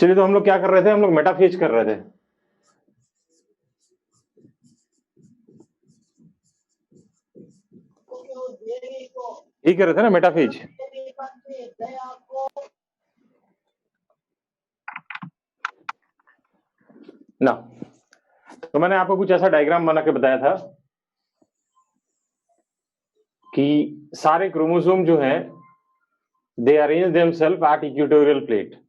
चलिए, तो हम लोग क्या कर रहे थे, हम लोग मेटाफेज कर रहे थे। यही कर रहे थे ना, मेटाफेज। ना, तो मैंने आपको कुछ ऐसा डायग्राम बना के बताया था कि सारे क्रोमोसोम जो हैं, they arrange themselves at equatorial plate.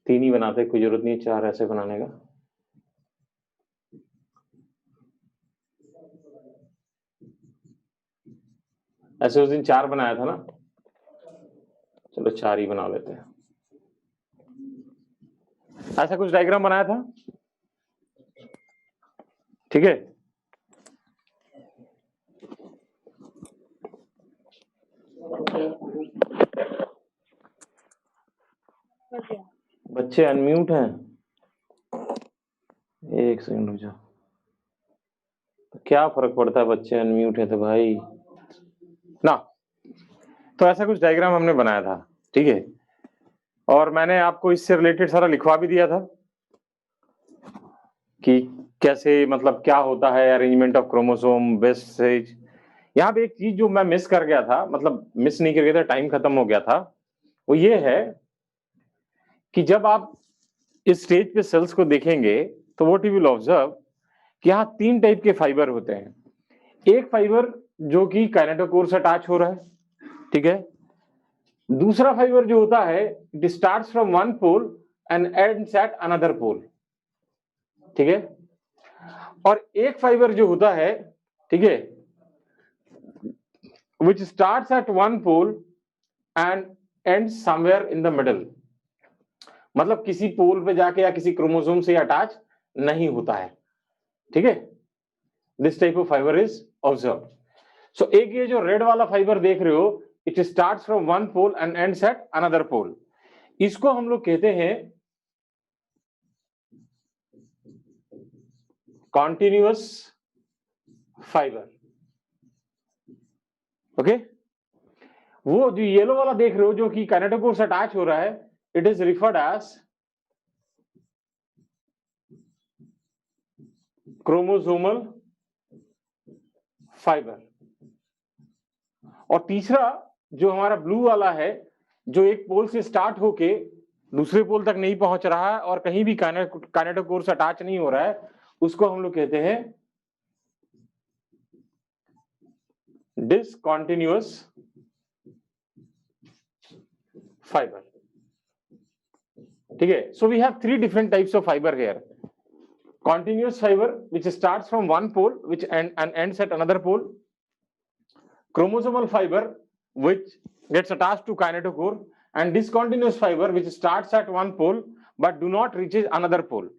तीन ही बनाते, कोई जरूरत नहीं चार ऐसे बनाने का। ऐसे उस दिन चार बनाया था ना, चलो चार ही बना लेते हैं। ऐसा कुछ डायग्राम बनाया था, ठीक है। बच्चे अनम्यूट हैं, एक सेकंड रुक जाओ। तो क्या फर्क पड़ता है, बच्चे अनम्यूट है तो भाई ना। तो ऐसा कुछ डायग्राम हमने बनाया था, ठीक है। और मैंने आपको इससे रिलेटेड सारा लिखवा भी दिया था कि कैसे, मतलब क्या होता है arrangement of chromosome, best stage. यहाँ पे एक चीज जो मैं मिस कर गया था, मतलब मिस नहीं कर गया था, टाइम खत्म हो गया था, वो ये है कि जब आप इस स्टेज पे सेल्स को देखेंगे तो व्हाट यू विल ऑब्जर्व कि यहाँ तीन टाइप के फाइबर होते हैं। एक फाइबर जो कि काइनेटोकोर से अटैच हो रहा है, ठीक है। दूसरा फाइबर जो होता है, it starts from one pole and ends at another pole, ठीक है। और एक फाइबर जो होता है, ठीक है, which starts at one pole and ends somewhere in the middle, मतलब किसी पोल पे जाके या किसी क्रोमोसोम से अटैच नहीं होता है, ठीक है। This type of fibre is observe. So एक ये जो रेड वाला फाइबर देख रहे हो, it starts from one pole and ends at another pole. इसको हम लोग कहते हैं कॉन्टिन्यूअस फाइबर, ओके। वो जो येलो वाला देख रहे हो जो कि काइनेटोकोर से अटैच हो रहा है, it is referred as chromosomal fibre. और तीसरा जो हमारा ब्लू वाला है, जो एक पोल से स्टार्ट होके दूसरे पोल तक नहीं पहुंच रहा है और कहीं भी काइनेटोकोर से अटैच नहीं हो रहा है, उसको हम लोग कहते हैं डिसकंटिन्यूअस फाइबर, ठीक है। So we have three different types of fibre here. Continuous fiber which starts from one pole which and ends at another pole. Chromosomal fiber which gets attached to kinetochore, and discontinuous fiber which starts at one pole but do not reaches another pole.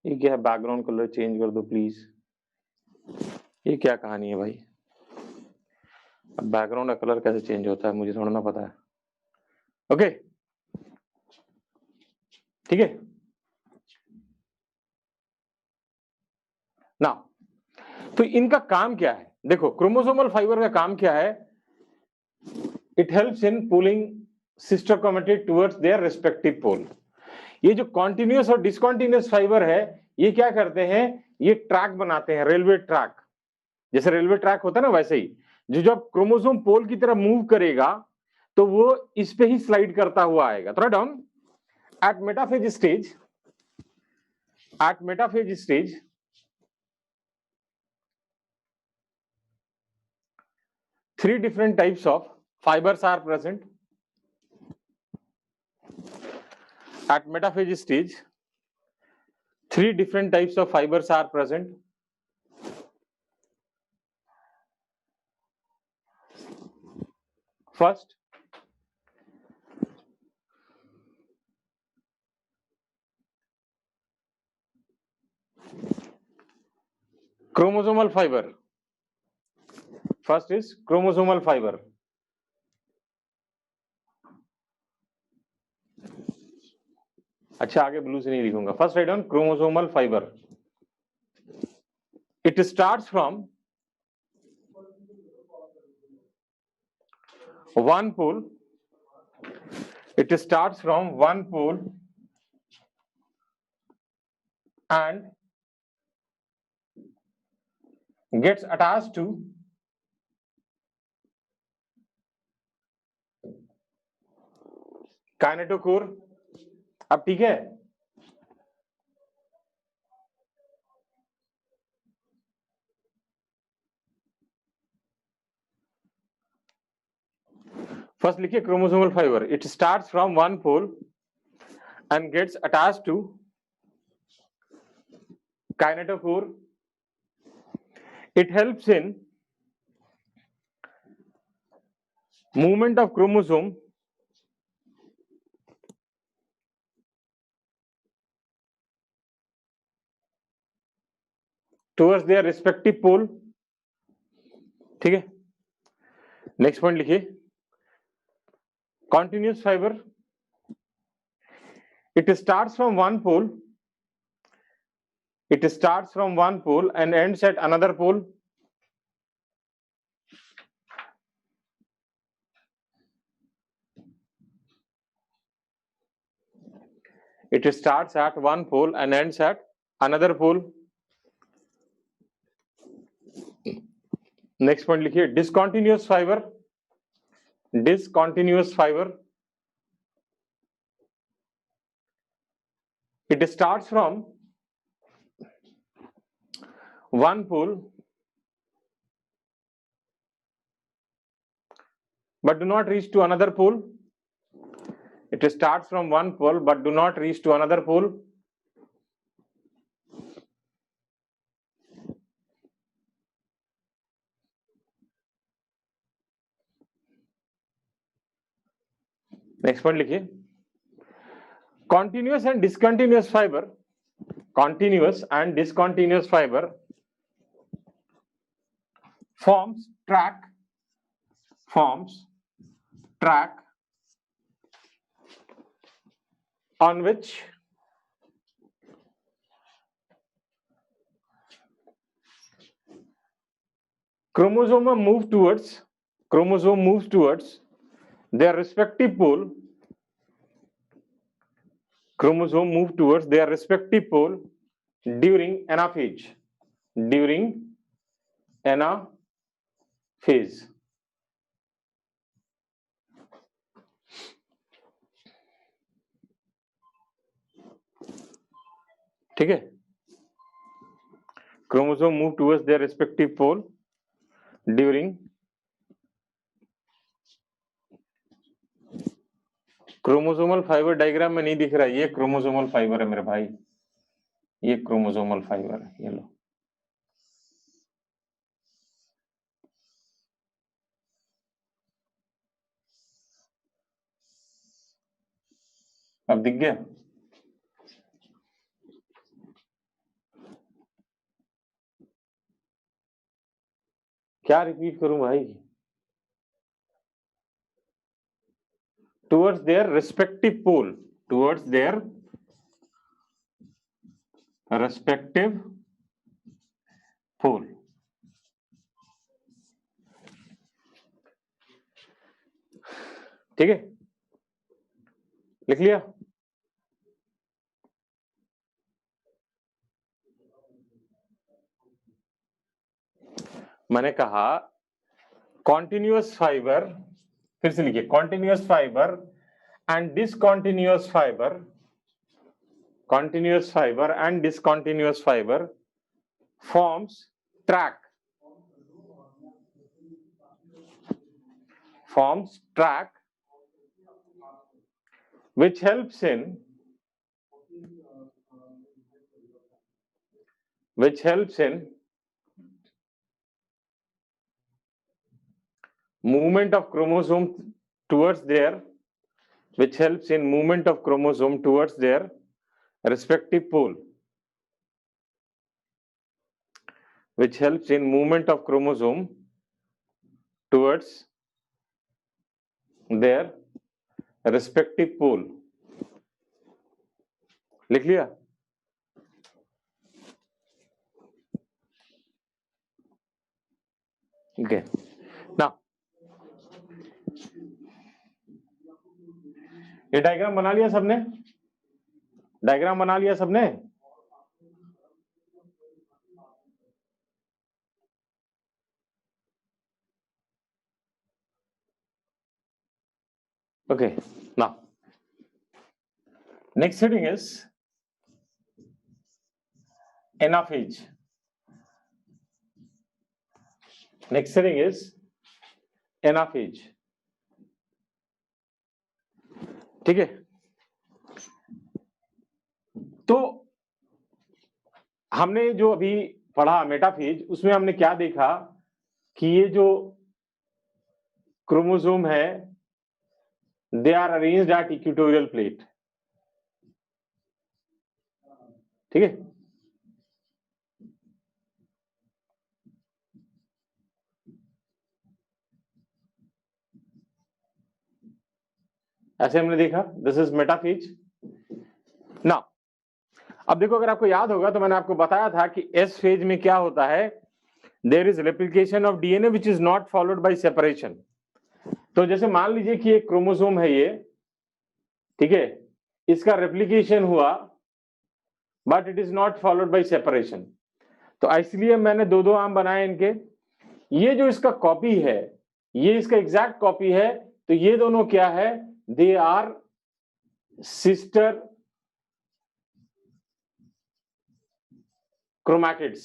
ये क्या है, background colour change कर दो please. ये क्या कहानी है भाई, अब बैकग्राउंड का कलर कैसे चेंज होता है मुझे थोड़ा ना पता है, ओके, ठीक है ना। तो इनका काम क्या है, देखो क्रोमोसोमल फाइबर का काम क्या है, it helps in pulling sister chromatid towards their respective pole. ये जो कॉन्टिन्यूस और डिसकॉन्टिन्यूस फाइबर है, ये क्या करते हैं, ये ट्रैक बनाते हैं, रेलवे ट्रैक। जैसे रेलवे ट्रैक होता है ना, वैसे ही जो जब क्रोमोसोम पोल की तरफ मूव करेगा तो वो इस पे ही स्लाइड करता हुआ आएगा। थोड़ा down, at metaphase stage three different types of fibers are present. At metaphase stage, three different types of fibers are present. First, chromosomal fiber. First is chromosomal fiber. अच्छा आगे ब्लू से नहीं लिखूंगा. First write down chromosomal fibre. It starts from one pole. It starts from one pole and gets attached to kinetochore. अब ठीक है. First लिखिए chromosomal fibre. It starts from one pole and gets attached to kinetochore. It helps in movement of chromosome towards their respective pole. ठीक है. Next point लिखिए continuous fiber. It starts from one pole. It starts from one pole and ends at another pole. It starts at one pole and ends at another pole. Next point लिखिए discontinuous fiber. Discontinuous fiber. It starts from one pole but do not reach to another pole. It starts from one pole but do not reach to another pole. Next point लिखिए continuous and discontinuous fiber. Continuous and discontinuous fiber forms track on which chromosome moves towards their respective pole. Chromosome move towards their respective pole during anaphase. During anaphase. ठीक है. Chromosome move towards their respective pole during chromosomal fibre diagram में नहीं दिख रहा. ये chromosomal fibre है मेरे भाई. ये क्रोमोसोमल फाइबर है. ये लो. अब दिख गया. क्या रिपीट करूं भाई. towards their respective pole. Towards their respective pole. ठीक है. लिख लिया. मैंने कहा कॉन्टिन्यूअस फाइबर. फिर से लिखिए continuous fibre and discontinuous fibre. Continuous fiber and discontinuous fiber forms track which helps in movement of chromosome towards their respective pole. Which helps in movement of chromosome towards their respective pole. लिख लिया? Okay, ना ये diagram बना लिया सबने? Diagram बना लिया सबने? Okay, now next heading is anaphase. Next heading is anaphase. ठीक है, तो हमने जो अभी पढ़ा मेटाफेज, उसमें हमने क्या देखा कि ये जो क्रोमोसोम है they are arranged at equatorial plate. ठीक है, ऐसे हमने देखा, दिस इज मेटाफेज। ना अब देखो, अगर आपको याद होगा तो मैंने आपको बताया था कि एस फेज में क्या होता है, there is replication of DNA which is not followed by separation. तो जैसे मान लीजिए कि एक क्रोमोसोम है ये, ठीक है, इसका रेप्लिकेशन हुआ but it is not followed by separation, तो इसलिए मैंने दो दो आर्म बनाए इनके। ये जो इसका कॉपी है, ये इसका एग्जैक्ट कॉपी है, तो ये दोनों क्या है, दे आर सिस्टर क्रोमैटिड्स,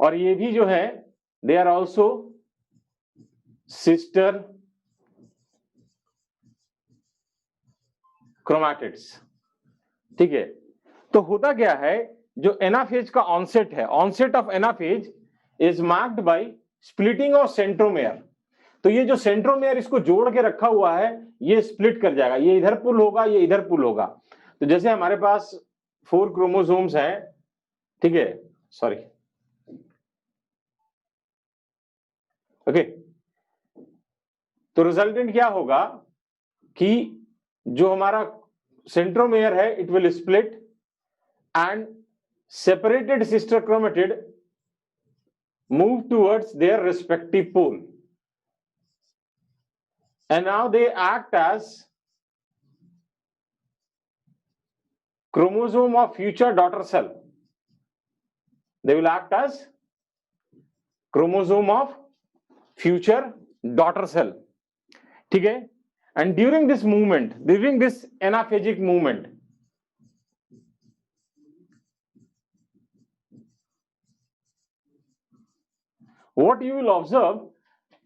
और ये भी जो है they are also sister chromatids. ठीक है, तो होता क्या है, जो एनाफेज का ऑनसेट है, onset of anaphase is marked by splitting of centromere. तो ये जो सेंट्रोमेयर इसको जोड़ के रखा हुआ है, ये स्प्लिट कर जाएगा, ये इधर पुल होगा, ये इधर पुल होगा। तो जैसे हमारे पास 4 क्रोमोसोम्स हैं, ठीक है, सॉरी, ओके, तो रिजल्टेंट क्या होगा कि जो हमारा सेंट्रोमेयर है it will split and separated sister chromatid move towards their respective pole, and now they act as chromosome of future daughter cell. They will act as chromosome of future daughter cell. ठीक है, and during this movement, during this anaphagic movement, what you will observe,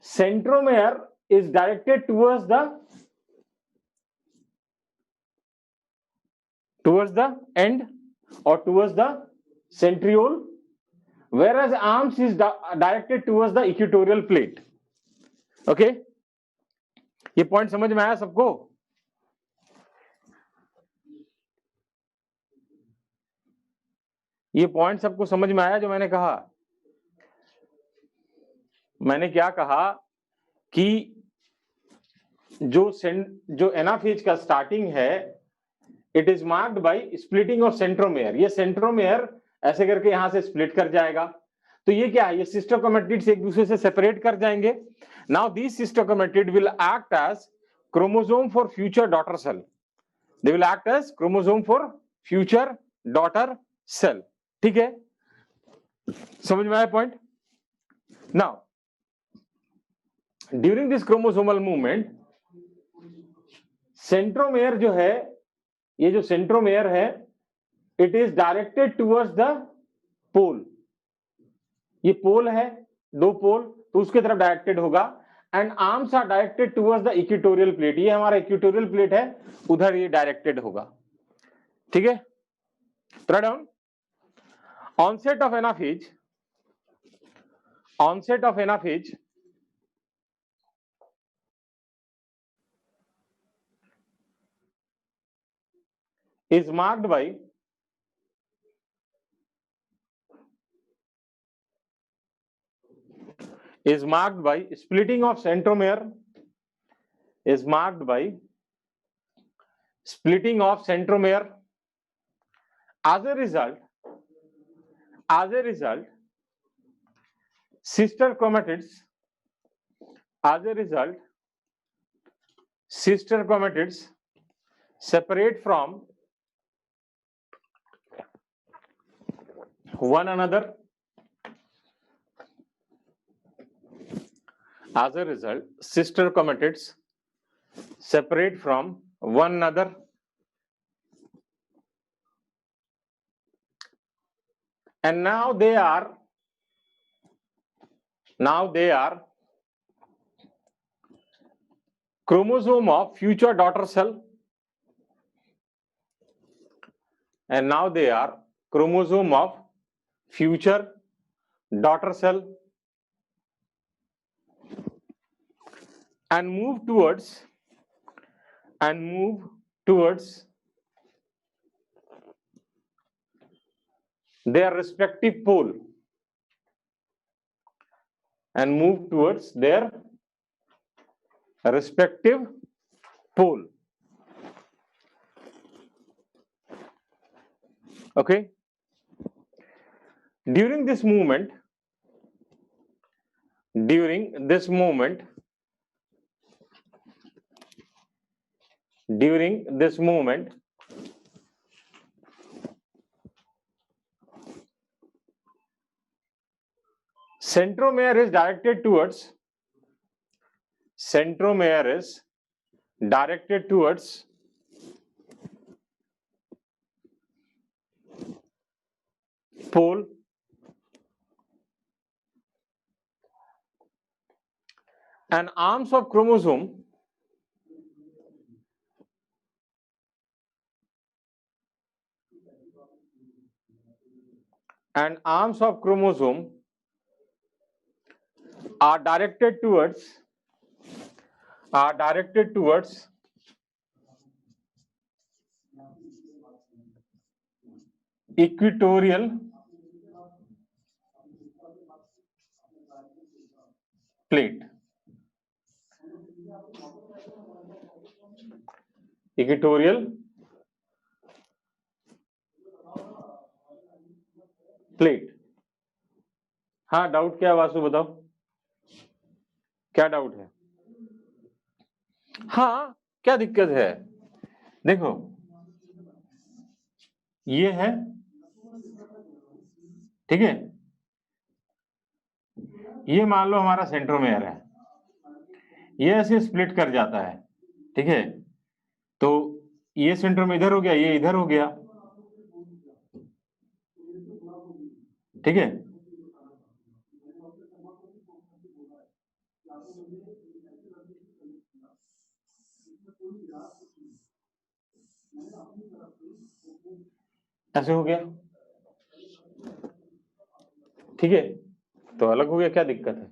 centromere is directed towards the end or towards the centriole, whereas arms is directed towards the equatorial plate. Okay, ये point समझ में आया सबको? ये point सबको समझ में आया जो मैंने कहा? मैंने क्या कहा कि जो एनाफेज का स्टार्टिंग है, it is marked by splitting of centromere. ये सेंट्रोमेयर ऐसे करके यहां से स्प्लिट कर जाएगा, तो ये क्या है, ये सिस्टर क्रोमैटिड्स एक दूसरे से सेपरेट कर जाएंगे। Now these sister chromatid will act as chromosome for future daughter cell, they will act as chromosome for future daughter cell. ठीक है, समझ में आया point? Now during this chromosomal movement, centromere जो है, ये जो सेंट्रोमेयर है, it is directed towards the pole. ये पोल है, दो पोल, तो उसके तरफ डायरेक्टेड होगा, and arms are directed towards the equatorial plate. ये हमारा इक्वेटोरियल प्लेट है, उधर ये डायरेक्टेड होगा। ठीक है, throw down onset of anaphase, onset of anaphase is marked by splitting of centromere, is marked by splitting of centromere As a result, sister chromatids, separate from one another. As a result, sister chromatids separate from one another and now they are chromosome of future daughter cell, and now they are chromosome of future daughter cell and move towards their respective pole Okay, during this movement centromere is directed towards pole and arms of chromosome are directed towards equatorial plate. हाँ, doubt क्या है वासु, बताओ क्या doubt है? हाँ, क्या दिक्कत है? देखो, ये है, ठीक है, ये मान लो हमारा सेंट्रोमेयर है, ये ऐसे स्प्लिट कर जाता है, ठीक है, तो ये सेंट्रोमेयर इधर हो गया, ये इधर हो गया, ठीक है, ऐसे हो गया, ठीक है, तो अलग हो गया, क्या दिक्कत है?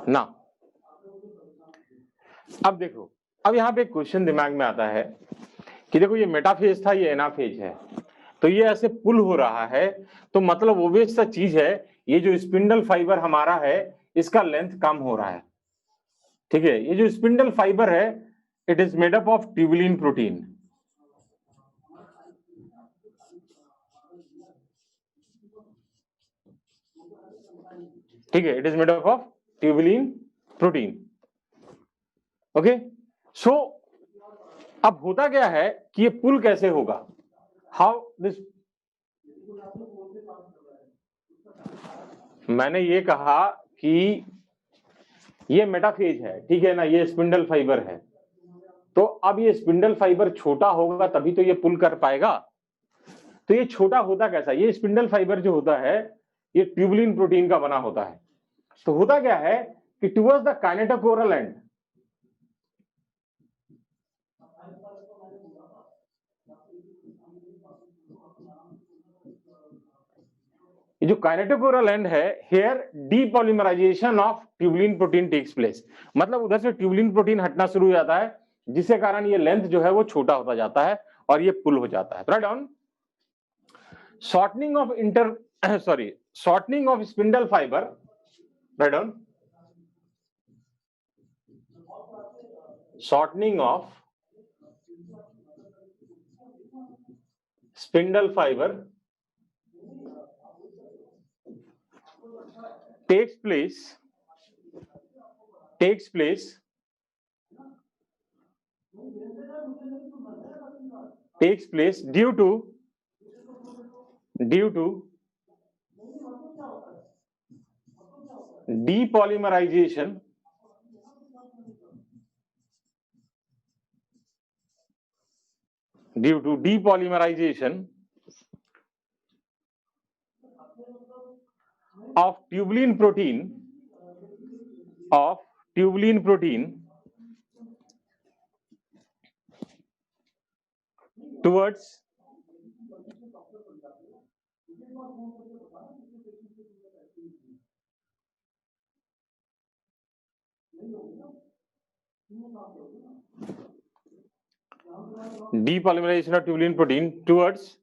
ना, अब देखो, अब यहाँ पे एक क्वेश्चन दिमाग में आता है कि देखो ये मेटाफेज था, ये एनाफेज है, तो ये ऐसे पुल हो रहा है, तो मतलब ऑब्वियस सा चीज है, ये जो स्पिंडल फाइबर हमारा है इसका लेंथ कम हो रहा है, ठीक है, ये जो स्पिंडल फाइबर है it is made up of tubulin protein, ठीक है, it is made up of tubulin protein. Okay, so अब होता क्या है कि ये पुल कैसे होगा, हाउ दिस, मैंने ये कहा कि ये मेटाफेज है, ठीक है ना, ये स्पिंडल फाइबर है, तो अब ये स्पिंडल फाइबर छोटा होगा तभी तो ये पुल कर पाएगा, तो ये छोटा होता कैसा, ये स्पिंडल फाइबर जो होता है ये ट्यूबुलिन प्रोटीन का बना होता है, तो होता क्या है कि टुवर्ड्स द काइनेटोकोरल एंड, ये जो काइनेटोकोरल एंड है, here depolymerization of tubulin protein takes place, मतलब उधर से ट्यूबुलिन प्रोटीन हटना शुरू हो जाता है, जिसके कारण ये लेंथ जो है वो छोटा होता जाता है और ये पुल हो जाता है। Write down, shortening of spindle fibre, write down, shortening of spindle fiber takes place due to depolymerization of tubulin protein towards depolymerization of tubulin protein towards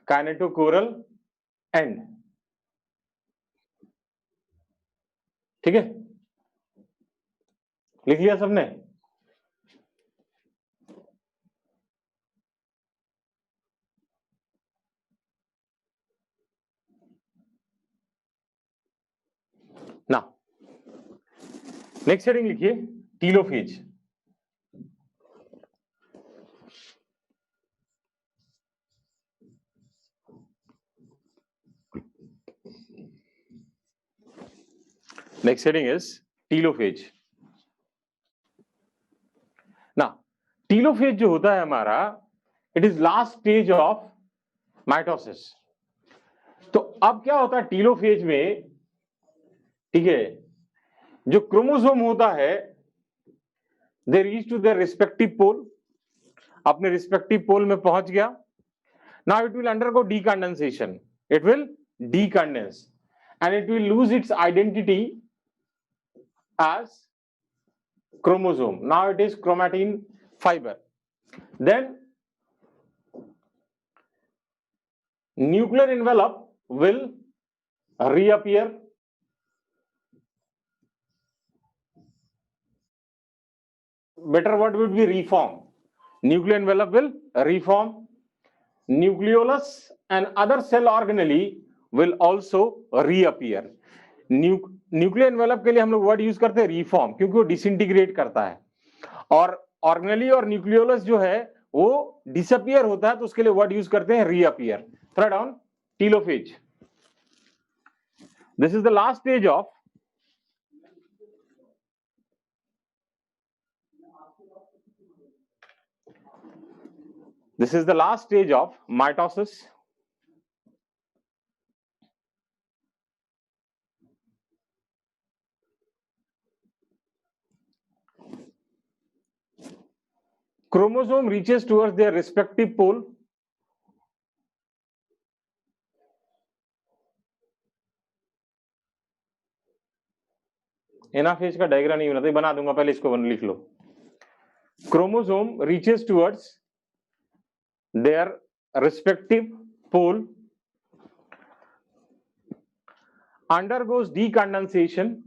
kinetochore end. ठीक है, लिख लिया सबने? ना नेक्स्ट हेडिंग लिखिए telophase. Next heading is telophage. Now, telophage जो होता है हमारा, it is last stage of mitosis. तो अब क्या होता है टीलोफेज में, ठीक है, जो क्रोमोसोम होता है, they reach to their respective pole, अपने respective pole में पहुंच गया. Now it will undergo decondensation. It will decondense and it will lose its identity as chromosome. Now it is chromatin fiber. Then nuclear envelope will reappear. Better word would be reform. Nuclear envelope will reform. Nucleolus and other cell organelle will also reappear. Nuclear envelope के लिए हम लोग word use करते हैं reform, क्योंकि वो disintegrate करता है, और ऑर्गेनेली और न्यूक्लियोलस जो है वो डिसअपियर होता है, तो उसके लिए वर्ड यूज करते हैं reappear. Throw down telophase. This is the last stage of mitosis. Chromosome reaches towards their respective pole. Anaphase का डायग्राम नहीं बना, तो बना दूंगा, पहले इसको लिख लो. Chromosome reaches towards their respective pole, undergoes decondensation,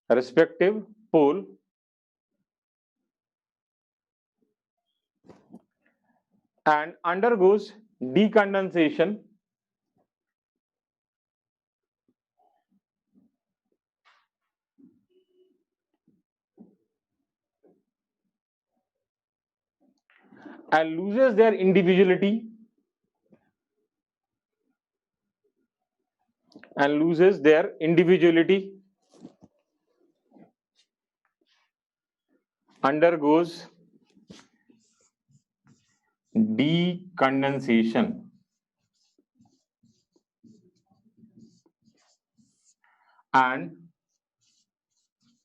respective pole, and undergoes decondensation and loses their individuality undergoes decondensation and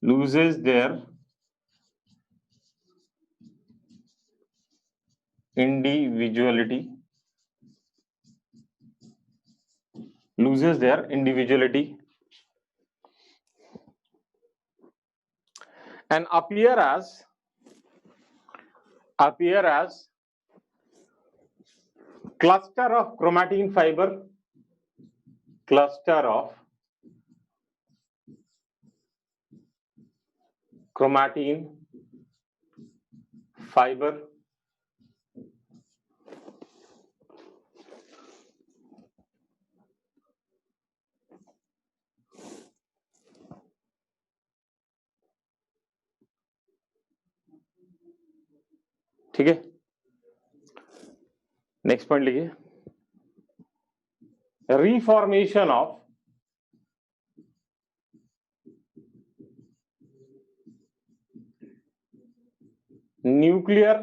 loses their individuality and appear as cluster of chromatin chromatin, fibre, ठीक है। Next point लिखिए, reformation of nuclear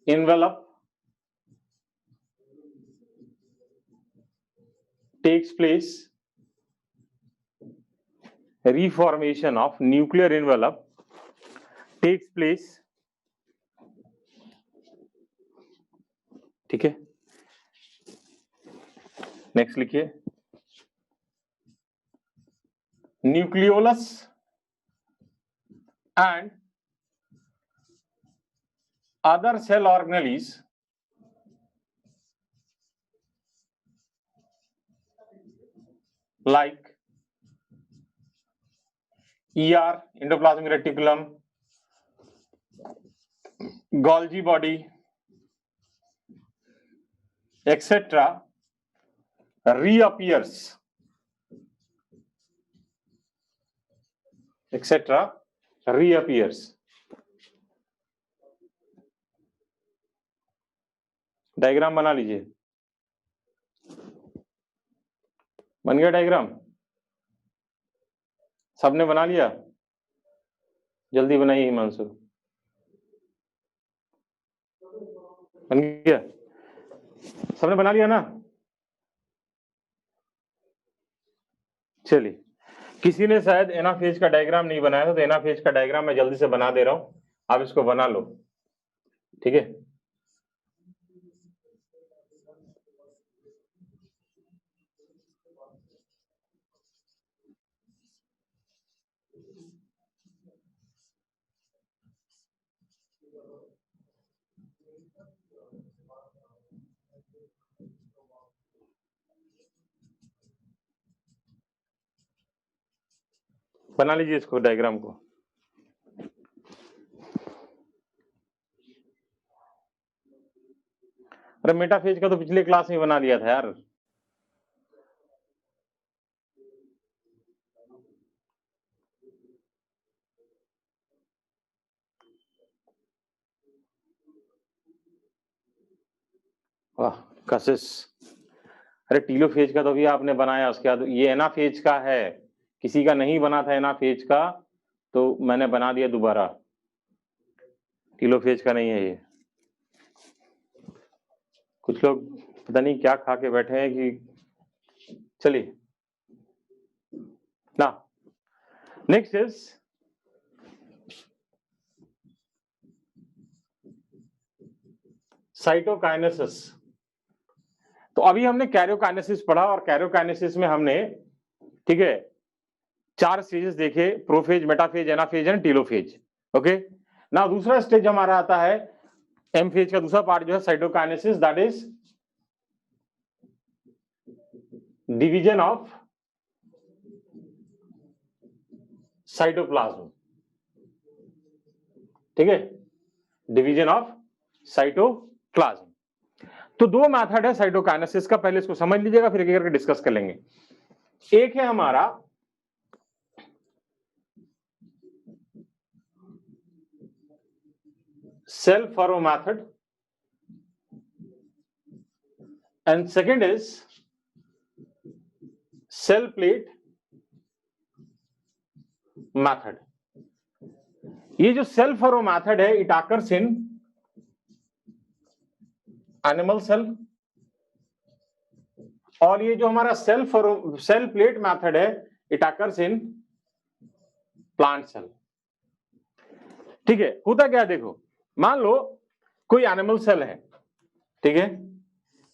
envelope takes place, reformation of nuclear envelope takes place, ठीक है। Next लिखिए, nucleolus and other cell organelles like ER, endoplasmic reticulum, Golgi body, etc. reappears, etc. reappears. Diagram बना लीजिए, बन गया diagram, सबने बना लिया? जल्दी बनाइए हिमांशु, बन गया? सबने बना लिया ना? चलिए, किसी ने शायद एनाफेज का डायग्राम नहीं बनाया था, तो एनाफेज का डायग्राम मैं जल्दी से बना दे रहा हूं, आप इसको बना लो, ठीक है। बना लीजिए इसको, डायग्राम को। अरे मेटाफेज का तो पिछले क्लास में बना दिया था यार। वाह कशिश, अरे टीलोफेज का तो भी आपने बनाया, उसके बाद ये एनाफेज का है, किसी का नहीं बना था एनाफेज का, तो मैंने बना दिया दोबारा। टीलोफेज का नहीं है ये। कुछ लोग पता नहीं क्या खा के बैठे हैं कि, चलिए ना। Next is cytokinesis. तो अभी हमने कैरियोकाइनेसिस पढ़ा, और कैरियोकाइनेसिस में हमने, ठीक है, 4 स्टेजेस देखे, prophase, metaphase, anaphase and telophase. Okay, ना दूसरा स्टेज हमारा आता है, एम फेज का दूसरा पार्ट जो है cytokinesis, that is division of cytoplasm, ठीक है, डिवीजन ऑफ साइटोप्लाज्म। तो 2 मेथड है साइटोकाइनेसिस का, पहले इसको समझ लीजिएगा, फिर एक करके डिस्कस कर लेंगे। एक है हमारा cell furrow method, and second is cell plate method. ये जो सेल फरो मेथड है, it occurs in animal cell, और ये जो हमारा सेल प्लेट मेथड है, it occurs in plant cell. ठीक है, होता क्या, देखो, मान लो कोई एनिमल सेल है, ठीक है,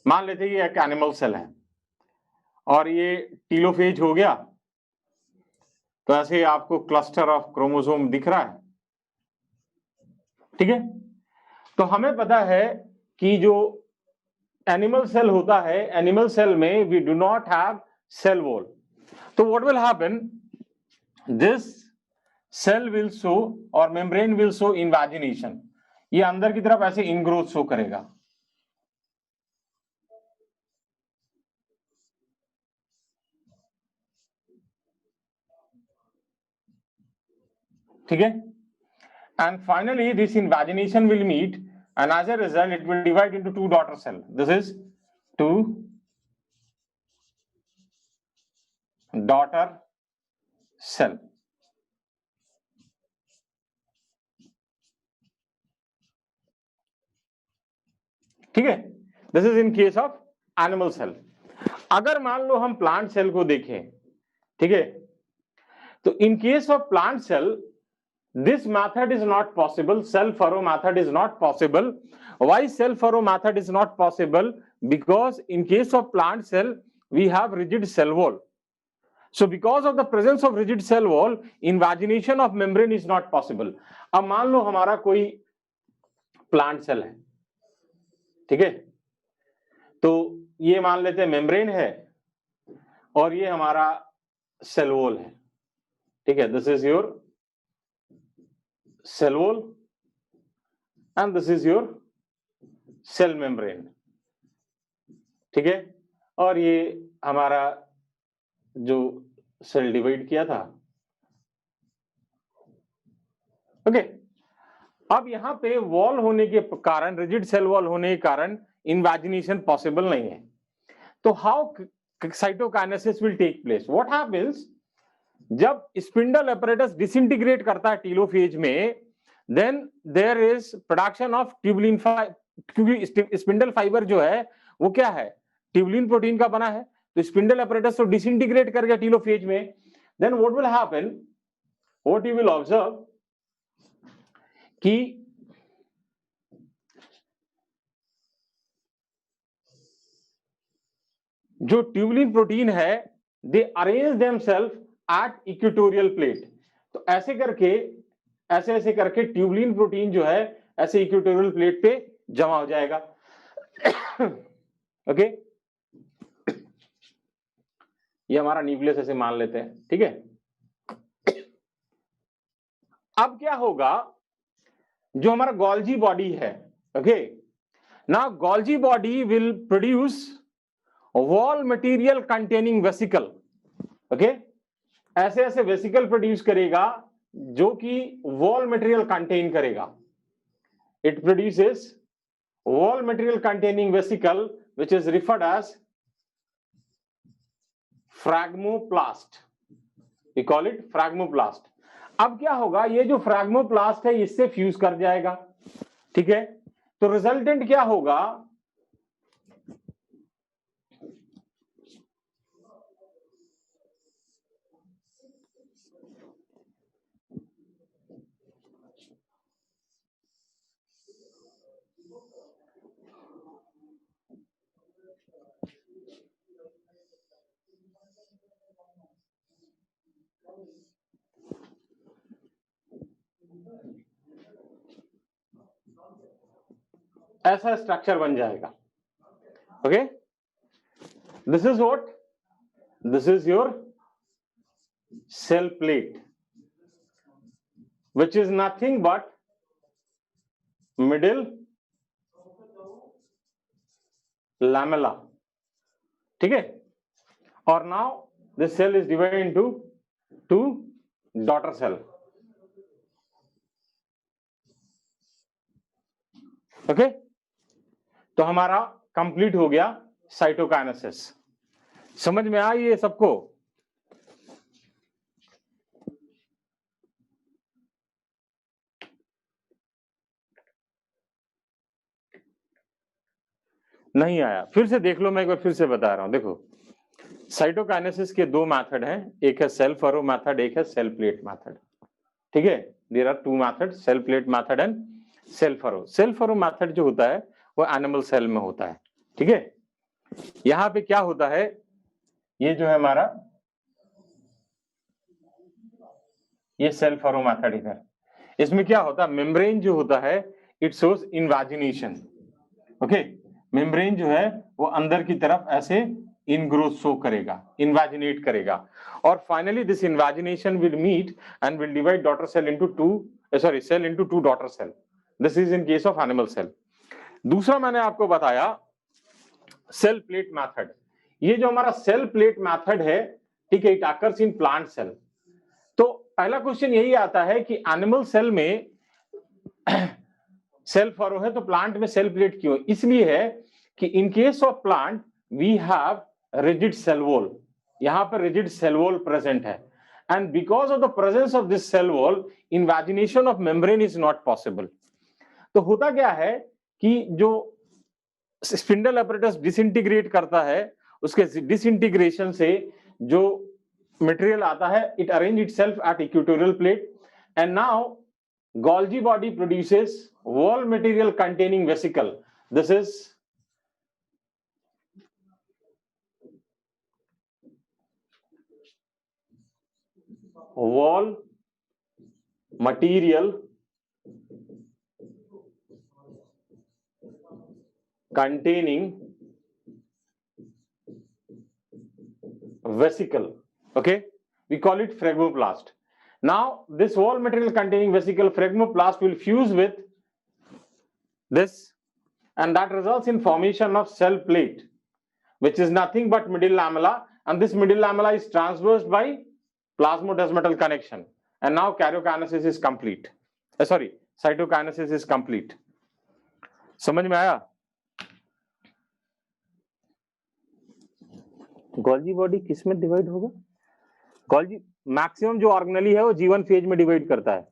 मान लेते हैं ये एक एनिमल सेल है, और ये टीलोफेज हो गया, तो ऐसे आपको क्लस्टर ऑफ क्रोमोसोम दिख रहा है, ठीक है। तो हमें पता है कि जो एनिमल सेल होता है, एनिमल सेल में we do not have cell wall, तो what will happen, this cell will show और मेम्ब्रेन विल शो इनवेजिनेशन, ये अंदर की तरफ ऐसे इनग्रोथ शो करेगा। ठीक है, and finally this invagination will meet, and as a result it will divide into two daughter cell. This is two daughter cell. ठीक है, this is in case of animal cell. अगर मान लो हम प्लांट सेल को देखें, ठीक है, तो in case of plant cell this method is not possible, cell furrow method is not possible. Why cell furrow method is not possible? Because in case of plant cell we have rigid cell wall, so because of the presence of rigid cell wall invagination of membrane is not possible. अब मान लो हमारा कोई plant cell है, ठीक है, तो ये मान लेते हैं मेम्ब्रेन है और ये हमारा सेल वॉल है, ठीक है, this is your cell wall and this is your cell membrane, ठीक है, और ये हमारा जो सेल डिवाइड किया था। ओके, अब यहां पे वॉल होने के कारण, रिजिड सेल वॉल होने के कारण इनवेजिनेशन पॉसिबल नहीं है। तो how cytokinesis will take place? What happens जब स्पिंडल apparatus डिसइंटीग्रेट करता है टेलोफेज में, then there is production of tubulin fibre, क्योंकि स्पिंडल फाइबर जो है वो क्या है, ट्यूबुलिन प्रोटीन का बना है, तो स्पिंडल apparatus तो डिसइंटीग्रेट कर गया टेलोफेज में। Then what will happen, what you will observe कि जो ट्यूबुलिन प्रोटीन है they arrange themselves at equatorial plate, तो ऐसे करके ऐसे करके ट्यूबुलिन प्रोटीन जो है ऐसे इक्वेटोरियल प्लेट पे जमा हो जाएगा। ओके, ये हमारा न्यूक्लियस ऐसे मान लेते हैं, ठीक है। अब क्या होगा, जो हमारा गोल्जी बॉडी है, okay, now Golgi body will produce wall material containing vesicle, okay, ऐसे ऐसे वेसिकल प्रोड्यूस करेगा जो कि वॉल मटेरियल कंटेन करेगा। It produces wall material containing vesicle which is referred as phragmoplast, we call it phragmoplast. अब क्या होगा, ये जो फ्रैग्मोप्लास्ट है इससे फ्यूज कर जाएगा, ठीक है, तो रिजल्टेंट क्या होगा, ऐसा स्ट्रक्चर बन जाएगा। Okay, this is what, this is your cell plate which is nothing but middle lamella, ठीक है, और now this cell is divided into two daughter cell। Okay, तो हमारा कंप्लीट हो गया साइटोकाइनेसिस। समझ में आई ये सबको? नहीं आया, फिर से देख लो, मैं एक बार फिर से बता रहा हूं। देखो, साइटोकाइनेसिस के दो मेथड हैं, एक है सेल फरो मेथड, एक है सेल प्लेट मेथड, ठीक है। There are two method, cell plate method and cell furrow. Cell furrow method जो होता है वो एनिमल सेल में होता है, ठीक है। यहां पे क्या होता है, ये जो है हमारा ये सेल फरो मेथड इधर, इसमें क्या होता है, मेम्ब्रेन जो होता है it shows invagination, okay, membrane जो है वो अंदर की तरफ ऐसे इनग्रोथ शो करेगा, इन्वेजिनेट करेगा, और finally this invagination will meet and will divide daughter cell into cell into two daughter cell. This is in case of animal cell. दूसरा मैंने आपको बताया सेल प्लेट मेथड. ये जो हमारा सेल प्लेट मेथड है, ठीक है, it occurs in plant cell. तो पहला क्वेश्चन यही आता है कि एनिमल सेल में सेल फरो है तो प्लांट में सेल प्लेट क्यों? इसलिए है कि in case of plant we have rigid cell wall. यहां पर रिजिड सेल वॉल प्रेजेंट है, and because of the presence of this cell wall invagination of membrane is not possible. तो होता क्या है कि जो स्पिंडल apparatus डिसइंटीग्रेट करता है, उसके डिसइंटीग्रेशन से जो मटेरियल आता है, it arrange itself eight equatorial plate, and now Golgi body produces wall material containing vesicle. This is wall material containing vesicle. Okay, we call it phregoplast. Now this wall material containing vesicle phregoplast will fuse with this, and that results in formation of cell plate, which is nothing but middle lamella, and this middle lamella is transversed by plasmodesmatal connection, and now karyokinesis is complete. Sorry, cytokinesis is complete. समझ में आया? Golgi body किस में divide होगा? Golgi maximum जो organelle है वो G1 phase में डिवाइड करता है.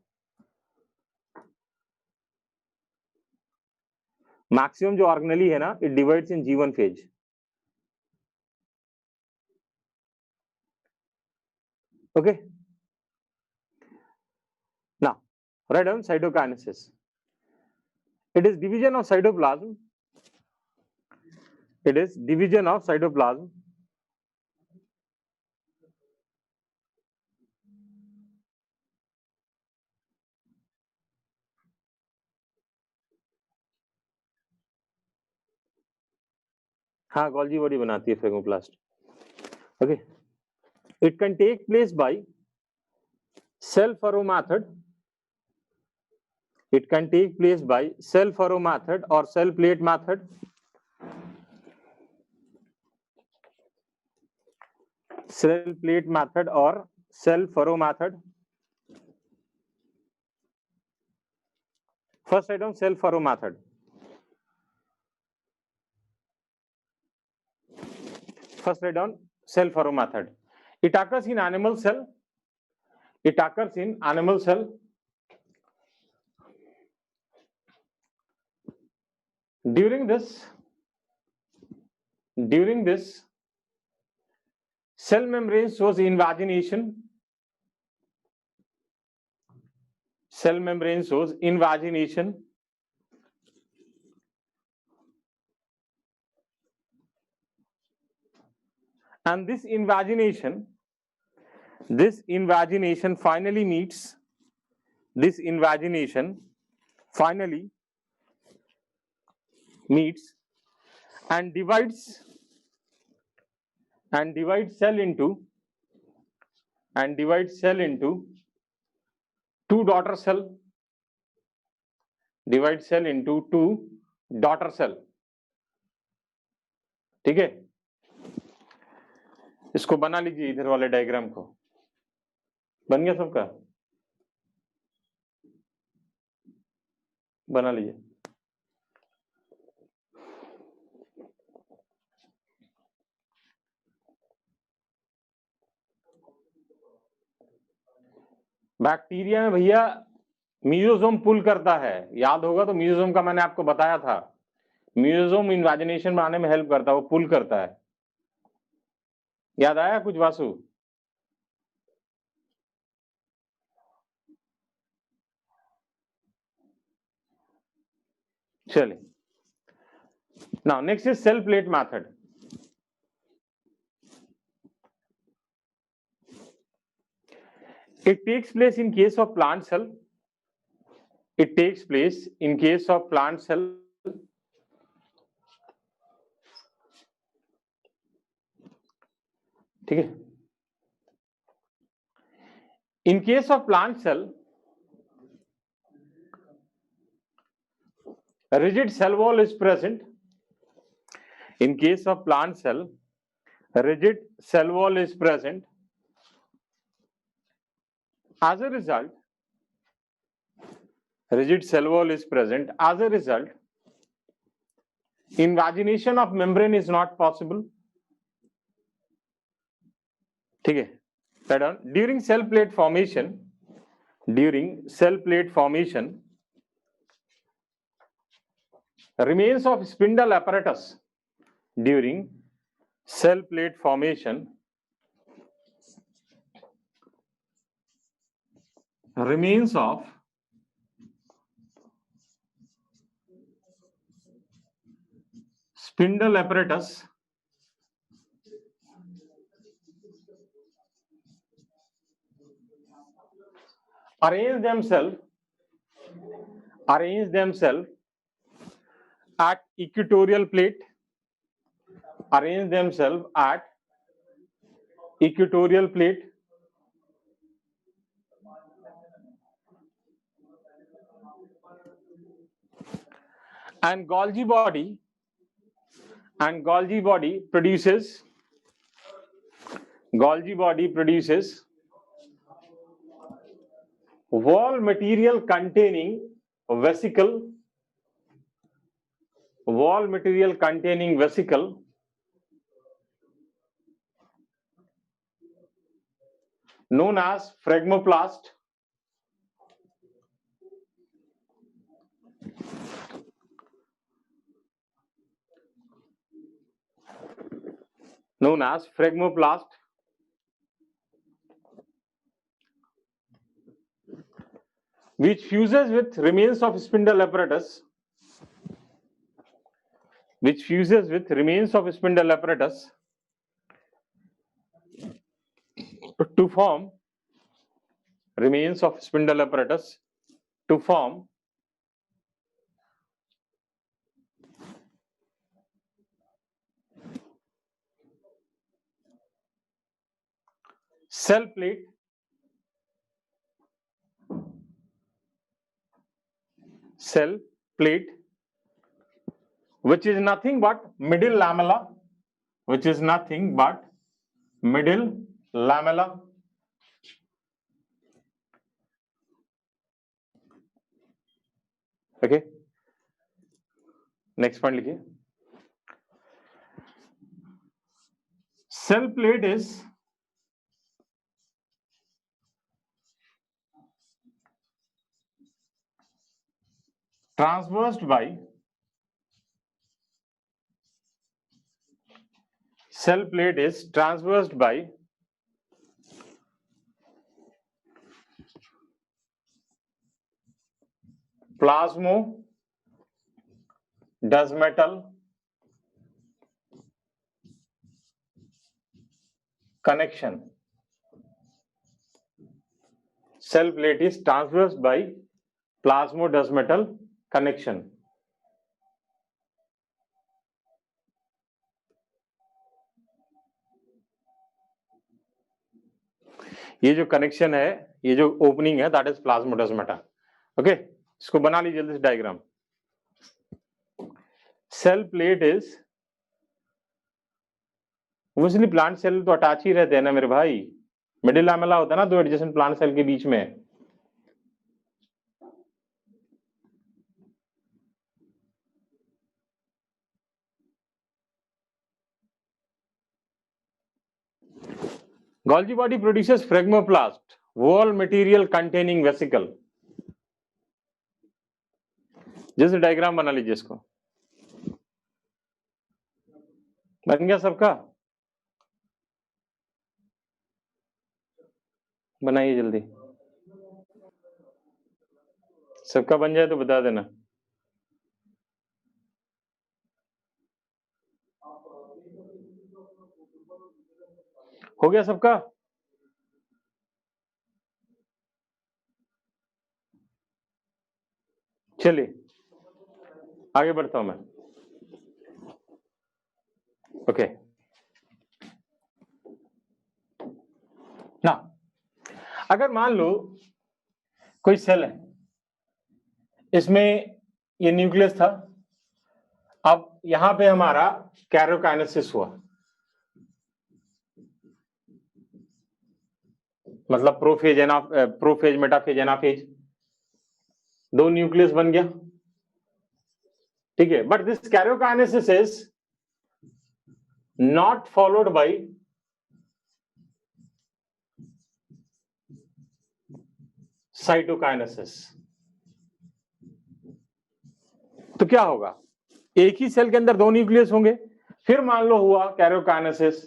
मैक्सिमम जो ऑर्गेनेली है ना, it divides in G1 phase. Okay. Now, write down cytokinesis. It is division of cytoplasm. It is division of cytoplasm. हाँ, गोल्जी बॉडी बनाती है phragmoplast. Okay, it can take place by cell furrow method. It can take place by cell furrow method और cell plate method. Cell plate method और cell furrow method. First write down cell furrow method. First write down cell furrow method. It occurs in animal cell. It occurs in animal cell. During this, cell membrane shows invagination. Cell membrane shows invagination. And this invagination finally meets. This invagination finally meets and divides cell into two daughter cell. Divide cell into two daughter cell. ठीक है, इसको बना लीजिए. इधर वाले diagram को बन गया सबका? बना लीजिए. बैक्टीरिया में भैया मीजोसोम पुल करता है. याद होगा तो मीजोसोम का मैंने आपको बताया था. मीजोसोम इन्वेजिनेशन बनाने में हेल्प करता है, वो पुल करता है. याद आया कुछ वासु? चलिए. Now next is cell plate method. It takes place in case of plant cell. It takes place in case of plant cell. ठीक है। In case of plant cell, rigid cell wall is present. In case of plant cell, rigid cell wall is present. As a result, rigid cell wall is present. As a result, invagination of membrane is not possible. ठीक है। During cell plate formation, remains of spindle apparatus during cell plate formation, remains of spindle apparatus arrange themselves at equatorial plate, arrange themselves at equatorial plate, and Golgi body produces wall material containing vesicle known as phlegmoplast, which fuses with remains of spindle apparatus, to form cell plate, which is nothing but middle lamella, okay. Next point लिखिए। Cell plate is traversed by plasmodesmatal connection. Cell plate is traversed by plasmodesmatal connection. ये जो connection है, ये जो opening है, that is plasmodesmata. Okay, इसको बना लीजिए जल्दी से diagram. Cell plate is, obviously plant cell तो अटैच ही रहते हैं ना मेरे भाई, मिडिल लैमेला होता है ना दो एडजेसेंट प्लांट सेल के बीच में। Golgi body produces phlegmoplast, wall material containing vesicle। जैसे डायग्राम बना लीजिए इसको। बन गया सबका? बनाइए जल्दी, सबका बन जाए तो बता देना। हो गया सबका? चलिए आगे बढ़ता हूं मैं। ओके, ना। अगर मान लो कोई सेल है, इसमें ये न्यूक्लियस था, अब यहां पे हमारा कैरोकाइनेसिस हुआ, मतलब प्रोफेज मेटाफेज एनाफेज, दो न्यूक्लियस बन गया, ठीक है। But this karyokinesis is not followed by cytokinesis. तो क्या होगा, एक ही सेल के अंदर दो न्यूक्लियस होंगे, फिर मान लो हुआ कैरोकाइनेसिस,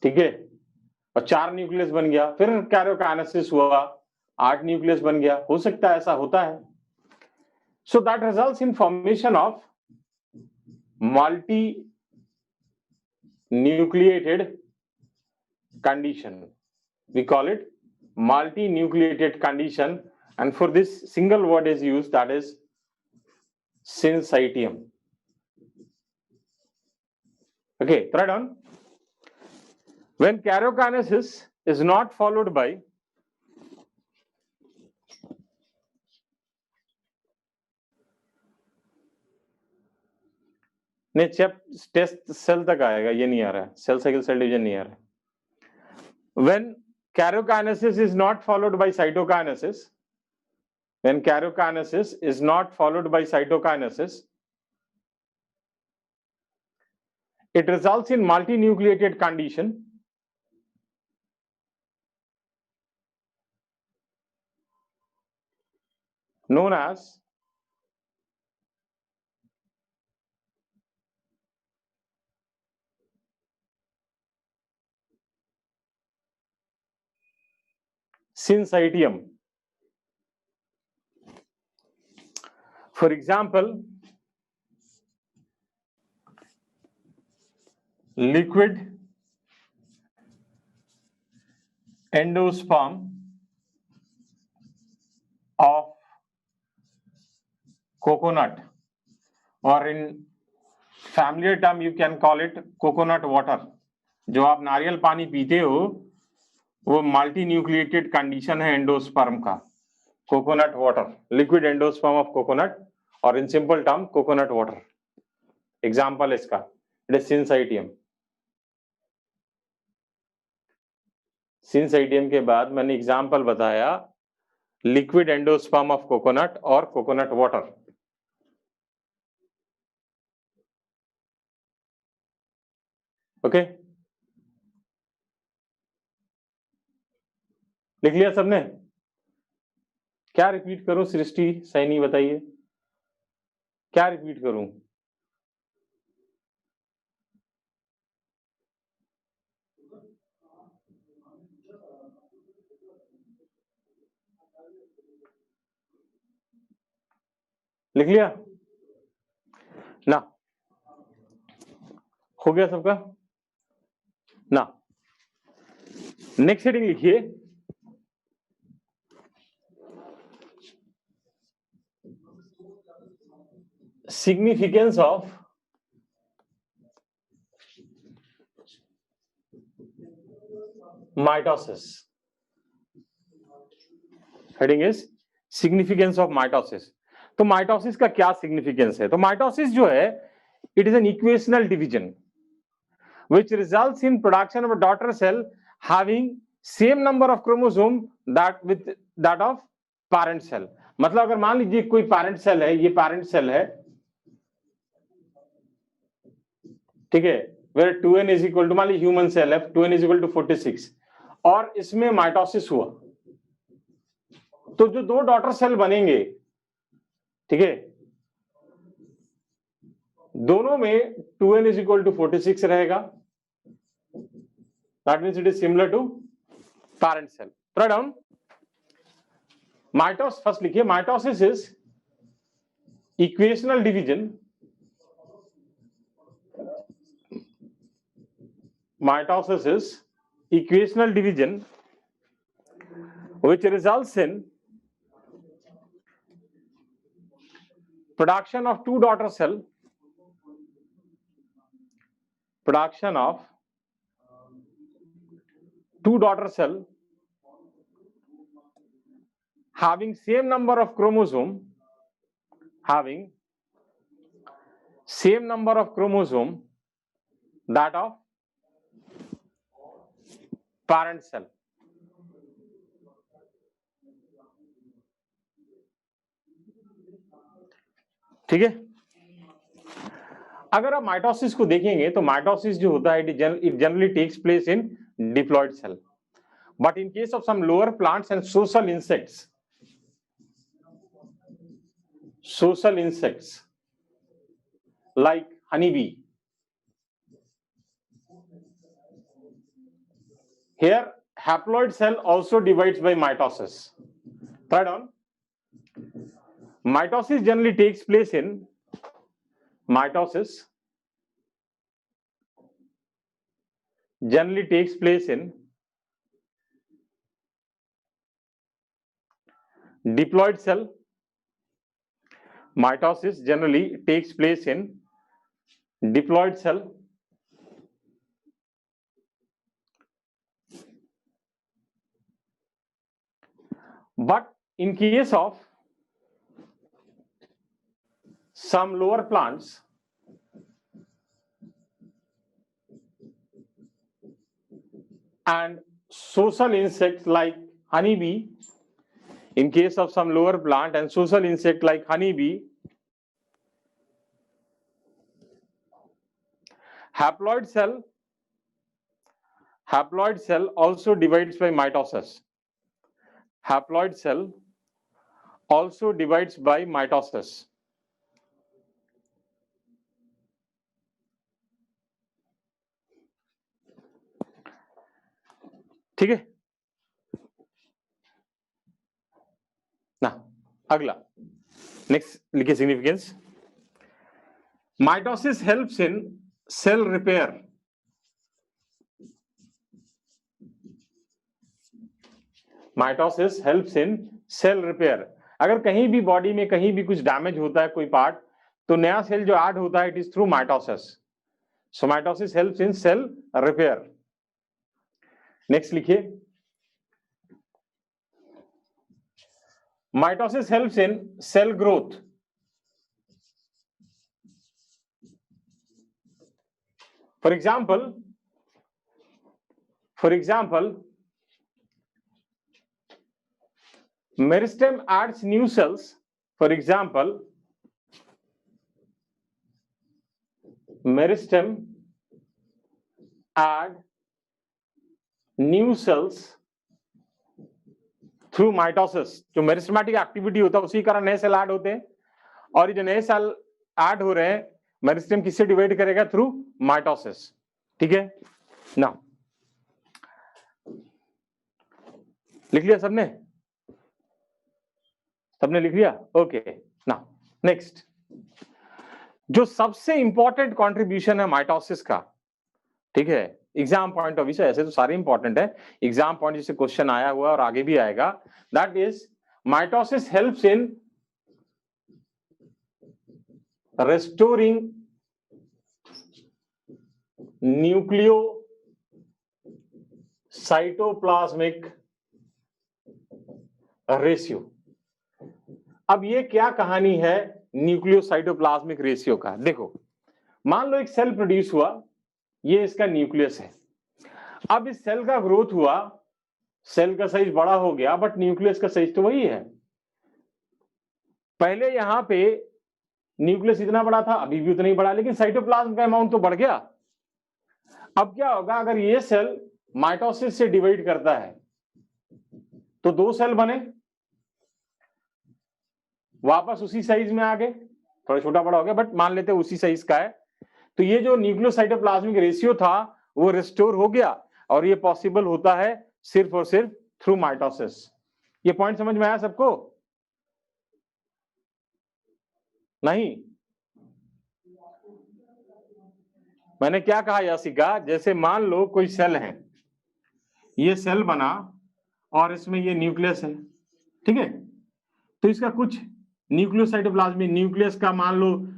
ठीक है, और 4 न्यूक्लियस बन गया, फिर कैरोकाइनेसिस हुआ, 8 न्यूक्लियस बन गया, हो सकता है, ऐसा होता है। So that results in formation of multi nucleated condition. We call it multi-nucleated condition, and for this single word is used, that is syncytium. Okay, write down. When karyokinesis is not followed by test cell तक आएगा, ये नहीं आ रहा है, cell cycle cell division नहीं आ रहा है। When karyokinesis is not followed by cytokinesis, when karyokinesis is not followed by cytokinesis, it results in multinucleated condition known as syncytium. For example, liquid endosperm of coconut, or in familiar term you can call it coconut water. जो आप नारियल पानी पीते हो वो multi nucleated condition है endosperm का, coconut water, liquid endosperm of coconut, और in simple term coconut water. Example इसका इट इज सिंसाइटियम। सिंसाइटियम के बाद मैंने एग्जांपल बताया लिक्विड एंडोस्पर्म ऑफ कोकोनट और कोकोनट वाटर। ओके, लिख लिया सबने? क्या रिपीट करूं? सृष्टि, सैनी, बताइए क्या रिपीट करूं? लिख लिया ना? हो गया सबका ना? नेक्स्ट हेडिंग लिखिए, significance of mitosis. Heading is significance of mitosis. तो माइटोसिस का क्या सिग्निफिकेंस है? तो माइटोसिस जो है it is an equational division which results in production of a daughter cell having same number of chromosome that with that of parent cell। मतलब अगर मान लीजिए कोई parent cell है, ये parent cell है, ठीक है, where 2n is equal to, मान लीजिए ह्यूमन सेल है, 2n is equal to 46, और इसमें माइटोसिस हुआ, तो जो दो डॉटर सेल बनेंगे, ठीक है, दोनों में 2n is equal to 46 रहेगा। That means it is similar to parent cell. Write down. Mitosis, first लिखिए, mitosis is equational division. Mitosis is equational division which results in production of two daughter cell, production of two daughter cell having same number of chromosome, having same number of chromosome that of parent cell. ठीक है, अगर आप mitosis को देखेंगे तो mitosis जो होता है it generally takes place in diploid cell, but in case of some lower plants and social insects like honeybee, here haploid cell also divides by mitosis. Third on, mitosis generally takes place in diploid cell. Mitosis generally takes place in diploid cell. But in case of some lower plants and social insects like honeybee, in case of some lower plant and social insect like honeybee, haploid cell also divides by mitosis. Haploid cell also divides by mitosis. ठीक है ना, अगला next लिखिए significance. Mitosis helps in cell repair. Mitosis helps in cell repair. अगर कहीं भी body में कहीं भी कुछ डैमेज होता है कोई पार्ट, तो नया सेल जो ऐड होता है it is through mitosis. So mitosis helps in cell repair. Next लिखिए, mitosis helps in cell growth. For example, meristem adds new cells. For example, meristem add new cells through mitosis. जो meristematic activity होता है उसी कारण नए cell add होते हैं, और ये जो नए सेल ऐड हो रहे हैं मेरिस्टेम किससे डिवाइड करेगा? Through mitosis. ठीक है ना, लिख लिया सबने? सबने लिख लिया? ओके ना. नेक्स्ट, जो सबसे इंपॉर्टेंट कंट्रीब्यूशन है माइटोसिस का, ठीक है, एग्जाम पॉइंट ऑफ व्यू से, ऐसे तो सारे इंपॉर्टेंट है, एग्जाम पॉइंट से क्वेश्चन आया हुआ और आगे भी आएगा, that is mitosis helps in restoring nucleocytoplasmic ratio. अब ये क्या कहानी है न्यूक्लियोसाइटोप्लाज्मिक रेशियो का? देखो, मान लो एक सेल प्रोड्यूस हुआ, ये इसका न्यूक्लियस है. अब इस सेल का ग्रोथ हुआ, सेल का साइज बड़ा हो गया, बट न्यूक्लियस का साइज तो वही है. पहले यहां पे न्यूक्लियस इतना बड़ा था, अभी भी उतना ही बड़ा, लेकिन साइटोप्लाज्म का अमाउंट तो बढ़ गया. अब क्या होगा अगर ये सेल माइटोसिस से डिवाइड करता है, तो दो सेल बने, वापस उसी साइज में आ गए, थोड़ा छोटा बड़ा हो गया, बट मान लेते उसी साइज का है. तो ये जो न्यूक्लियोसाइटोप्लाज्मिक रेशियो था वो रिस्टोर हो गया, और ये पॉसिबल होता है सिर्फ और सिर्फ थ्रू माइटोसिस. ये पॉइंट समझ में आया सबको? नहीं? मैंने क्या कहा यासिका? जैसे मान लो कोई सेल है, ये सेल बना और इसमें ये न्यूक्लियस है, ठीक है, तो इसका कुछ न्यूक्लियोसाइटोप्लाज्मिक, न्यूक्लियस का मान लो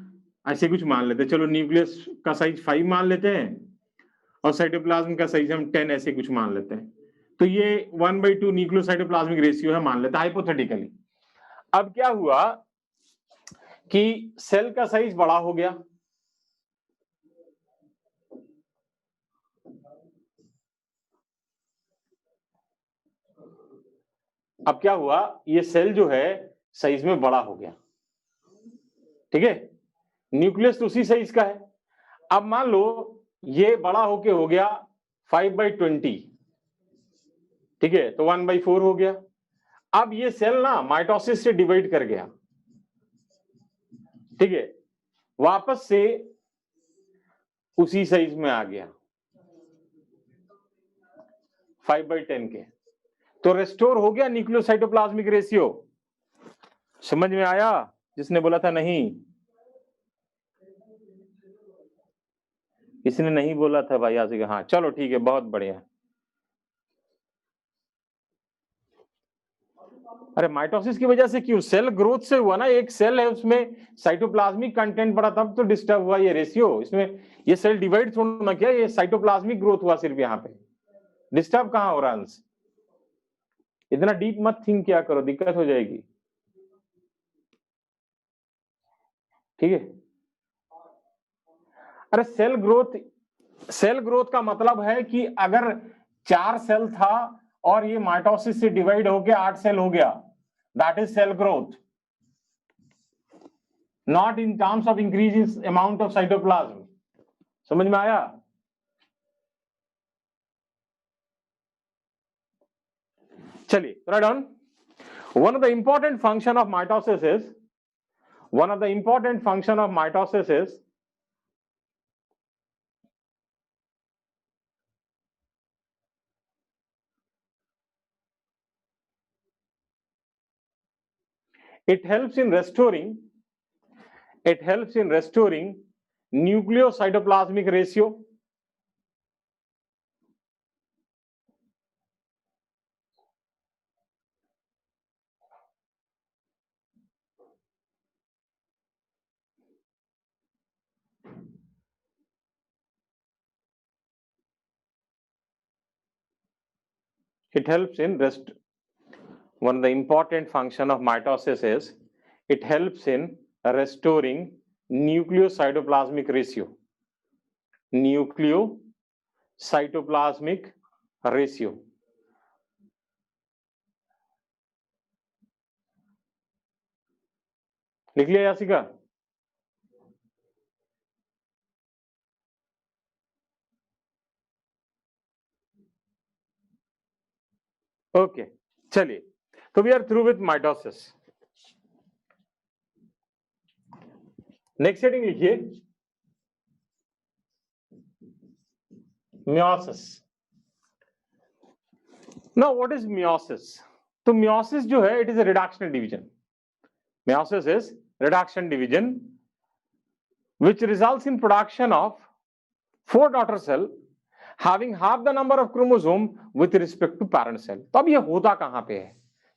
ऐसे कुछ मान लेते हैं, चलो न्यूक्लियस का साइज 5 मान लेते हैं और साइटोप्लाज्म का साइज हम 10 ऐसे कुछ मान लेते हैं. तो ये 1/2 न्यूक्लियोसाइटोप्लाज्मिक रेशियो है, मान लेते हैं हाइपोथेटिकली। अब क्या हुआ कि सेल का साइज बड़ा हो गया, अब क्या हुआ, ये सेल जो है साइज में बड़ा हो गया, ठीक है, न्यूक्लियस तो उसी साइज का है। अब मान लो ये बड़ा होके हो गया 5/20, ठीक है, तो 1/4 हो गया। अब ये सेल ना माइटोसिस से डिवाइड कर गया, ठीक है, वापस से उसी साइज में आ गया 5/10 के, तो रेस्टोर हो गया न्यूक्लियोसाइटोप्लाज्मिक रेशियो। समझ में आया? जिसने बोला था नहीं, इसने नहीं बोला था भाई आज, हाँ चलो ठीक है, बहुत बढ़िया। अरे माइटोसिस की वजह से क्यों? सेल ग्रोथ से हुआ ना, एक सेल है उसमें साइटोप्लाज्मिक कंटेंट बढ़ा तब तो डिस्टर्ब हुआ ये रेशियो। इसमें ये सेल डिवाइड थोड़ा ना किया, ये साइटोप्लाज्मिक ग्रोथ हुआ सिर्फ, यहाँ पे डिस्टर्ब कहाँ हो रहा है? इतना डीप मत थिंक किया करो, दिक्कत हो जाएगी, ठीक है। अरे सेल ग्रोथ का मतलब है कि अगर 4 सेल था और ये माइटोसिस से डिवाइड होके 8 सेल हो गया, that is cell growth, not in terms of increase in amount of cytoplasm. समझ में आया? चलिए right on. one of the important function of mitosis is it helps in restoring nucleocytoplasmic ratio. It helps in one of the important function of mitosis is it helps in restoring nucleocytoplasmic ratio. Nucleocytoplasmic ratio. लिख लिया Yashica? Okay चलिए, तो we are through with mitosis. Next heading लिखिए meiosis. Now what is meiosis? तो meiosis जो है it is a reduction division. Meiosis is reduction division which results in production of 4 daughter cell having half the number of chromosome with respect to parent cell। तो अब ये होता कहां पे है?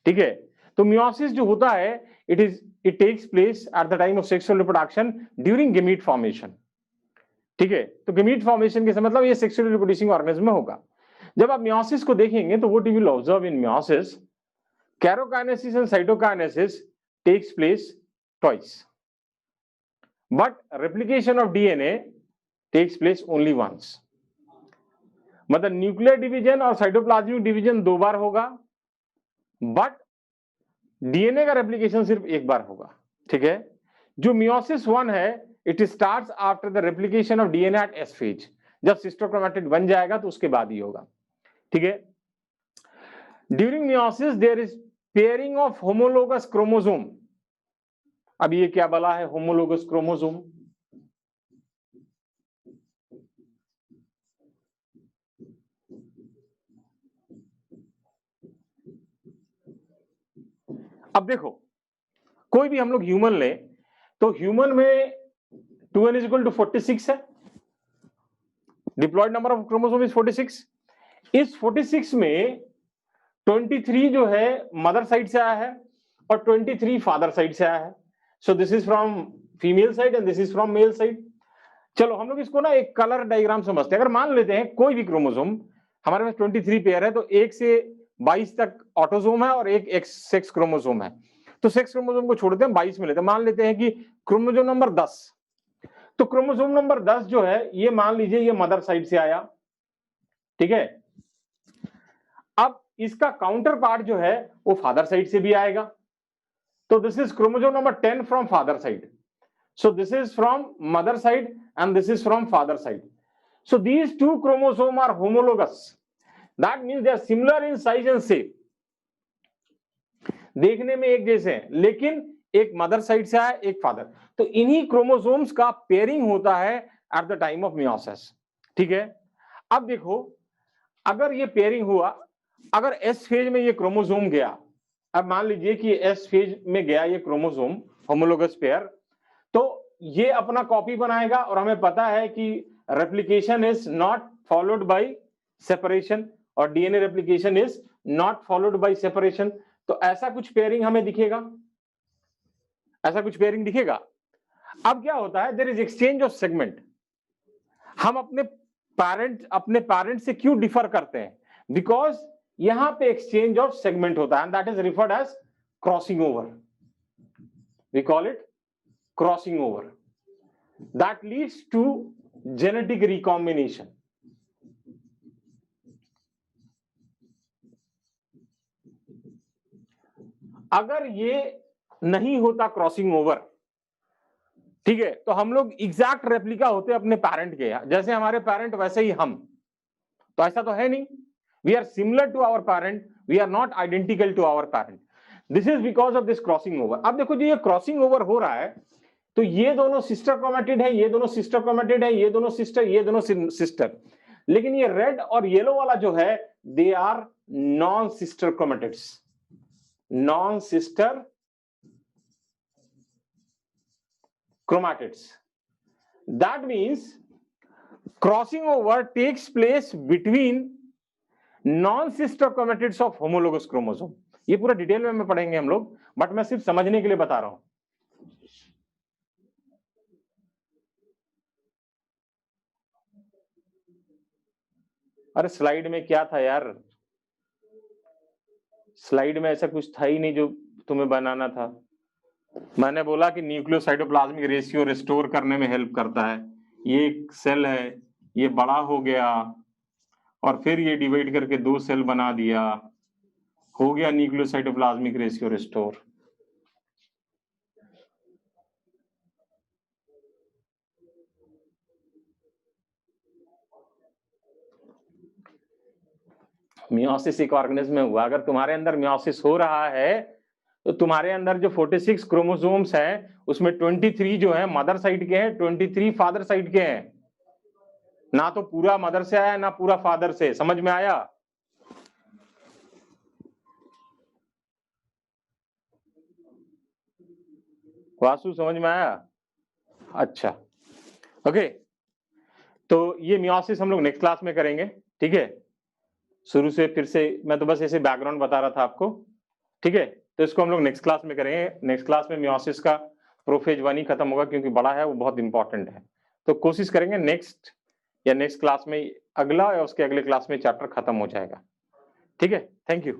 ठीक है, तो मियोसिस जो होता है it takes place at the time of sexual reproduction during gamete formation। ठीक है, तो gamete formation के मतलब ये sexually reproducing organism में होगा। जब आप मियोसिस को देखेंगे तो what you will observe in meiosis, karyokinesis and cytokinesis takes place twice, but replication of DNA takes place only once। मतलब न्यूक्लियर डिवीजन और साइटोप्लाज्मिक डिवीजन 2 बार होगा, बट डीएनए का रेप्लिकेशन सिर्फ 1 बार होगा। ठीक है, जो मियोसिस 1 है it starts after the replication of DNA at S phase. जब सिस्टोक्रोमैटिड बन जाएगा तो उसके बाद ही होगा। ठीक है, during meiosis there is pairing of homologous chromosome. अब ये क्या बला है होमोलोगस क्रोमोसोम? अब देखो, कोई भी हम लोग ह्यूमन ले तो ह्यूमन में 2n = 46 है, diploid number of chromosome is 46। इस 46 में 23 जो है मदर साइड से आया है और 23 फादर साइड से आया है। So this is from female side and this is from male side. चलो हम लोग इसको ना एक कलर डायग्राम समझते हैं। अगर मान लेते हैं कोई भी क्रोमोसोम हमारे पास 23 पेयर है, तो 1 से 22 तक ऑटोसोम है और एक एक्स सेक्स क्रोमोसोम है। तो सेक्स क्रोमोसोम को छोड़ते हैं, 22 में लेते हैं। मान लेते हैं कि क्रोमोसोम नंबर 10, तो क्रोमोसोम नंबर 10 जो है ये मान लीजिए ये मदर साइड से आया, ठीक है। अब इसका काउंटर पार्ट जो है वो फादर साइड से भी आएगा, तो this is chromosome number 10 from father side, so this is from mother side and this is from father side. So these two chromosomes are homologous, that means they are similar in size and shape, देखने में एक जैसे हैं, लेकिन एक mother side से आया एक फादर, तो इन्हीं क्रोमोसोम्स का पेयरिंग होता है at the time of meiosis, ठीक है। अब देखो, अगर ये पेयरिंग हुआ, अगर एस फेज में ये क्रोमोसोम गया, अब मान लीजिए कि एस फेज में गया ये क्रोमोसोम होमोलोगस पेयर, तो ये अपना कॉपी बनाएगा और हमें पता है कि replication is not followed by separation और DNA replication is not followed by separation, तो ऐसा कुछ पेयरिंग हमें दिखेगा, ऐसा कुछ पेयरिंग दिखेगा। अब क्या होता है, there is exchange of segment. हम अपने पेरेंट से क्यों डिफर करते हैं, बिकॉज यहां पे एक्सचेंज ऑफ सेगमेंट होता है, and that is referred as crossing over, we call it crossing over, that leads to genetic recombination. अगर ये नहीं होता क्रॉसिंग ओवर, ठीक है, तो हम लोग एग्जैक्ट रेप्लिका होते अपने पेरेंट के, जैसे हमारे पेरेंट वैसे ही हम, तो ऐसा तो है नहीं। We are similar to our parent, we are not identical to our parent, this is because of this crossing over. अब देखो जो ये क्रॉसिंग ओवर हो रहा है, तो ये दोनों सिस्टर क्रोमेटिड है, ये दोनों सिस्टर क्रोमेटिड है, ये दोनों सिस्टर, ये दोनों सिस्टर, लेकिन ये रेड और येलो वाला जो है they are non sister chromatids, non sister chromatids. That means crossing over takes place between non-sister chromatids of homologous chromosome. ये पूरा डिटेल में पढ़ेंगे हम लोग, बट मैं सिर्फ समझने के लिए बता रहा हूं। अरे स्लाइड में क्या था यार, स्लाइड में ऐसा कुछ था ही नहीं जो तुम्हें बनाना था। मैंने बोला कि न्यूक्लियोसाइटोप्लाज्मिक रेशियो रिस्टोर करने में हेल्प करता है। ये एक सेल है, ये बड़ा हो गया और फिर ये डिवाइड करके 2 सेल बना दिया, हो गया न्यूक्लियोसाइटोप्लाज्मिक रेशियो रिस्टोर। मियोसिस एक ऑर्गेनिज्म में हुआ, अगर तुम्हारे अंदर मियोसिस हो रहा है तो तुम्हारे अंदर जो 46 क्रोमोसोम्स हैं उसमें 23 जो है मदर साइड के हैं, 23 फादर साइड के हैं, ना तो पूरा मदर से आया ना पूरा फादर से। समझ में आया? वासु समझ में आया? अच्छा, ओके। तो ये मियोसिस हम लोग नेक्स्ट क्लास में करेंगे, ठीक है। शुरू से फिर से मैं तो बस ऐसे बैकग्राउंड बता रहा था आपको, ठीक है। तो इसको हम लोग नेक्स्ट क्लास में करेंगे। नेक्स्ट क्लास में मियोसिस का प्रोफेज 1 ही खत्म होगा, क्योंकि बड़ा है, वो बहुत इंपॉर्टेंट है। तो कोशिश करेंगे नेक्स्ट क्लास में अगला या उसके अगले क्लास में चैप्टर खत्म हो जाएगा, ठीक है। Thank you.